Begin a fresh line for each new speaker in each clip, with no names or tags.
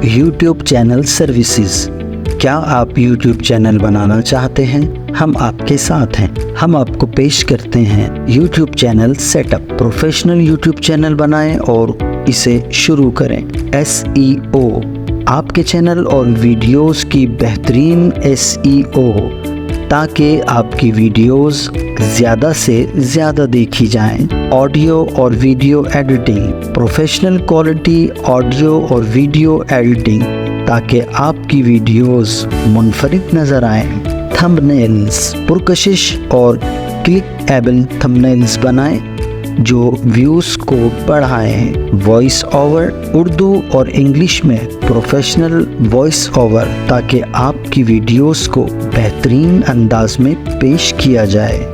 YouTube channel services. کیا آپ YouTube channel بنانا چاہتے ہیں؟ ہم آپ کے ساتھ ہیں۔ ہم آپ کو پیش کرتے ہیں YouTube channel set up. Professional YouTube channel بنائیں اور اسے شروع کریں۔ SEO، آپ کے چینل اور ویڈیوز کی بہترین SEO ہو تاکہ آپ کی ویڈیوز زیادہ سے زیادہ دیکھی جائیں۔ آڈیو اور video editing, professional quality audio اور ویڈیو ایڈیٹنگ تاکہ آپ کی ویڈیوز منفرد نظر آئیں۔ تھمبنیلز، پرکشش اور کلک ایبل تھمبنیلز بنائیں جو ویوز کو بڑھائیں۔ وائس اوور، اردو اور انگلش میں پروفیشنل وائس اوور تاکہ آپ کی ویڈیوز کو بہترین انداز میں پیش کیا جائے۔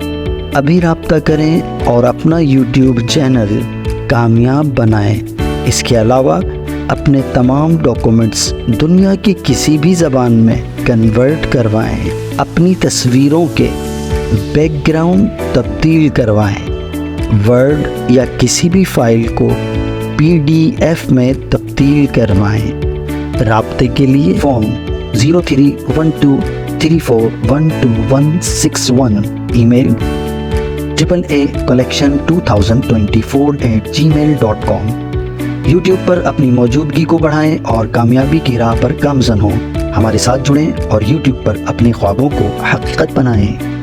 ابھی رابطہ کریں اور اپنا YouTube چینل کامیاب بنائیں۔ اس کے علاوہ اپنے تمام ڈاکومنٹس دنیا کی کسی بھی زبان میں کنورٹ کروائیں۔ اپنی تصویروں کے بیک گراؤنڈ تبدیل کروائیں۔ ورڈ یا کسی بھی فائل کو PDF میں تبدیل کروائیں۔ رابطے کے لیے فون 031234122161، ای میل AAA collection2024@gmail.com۔ YouTube پر اپنی موجودگی کو بڑھائیں اور کامیابی کی راہ پر گامزن ہوں۔ ہمارے ساتھ جڑیں اور YouTube پر اپنے خوابوں کو حقیقت بنائیں۔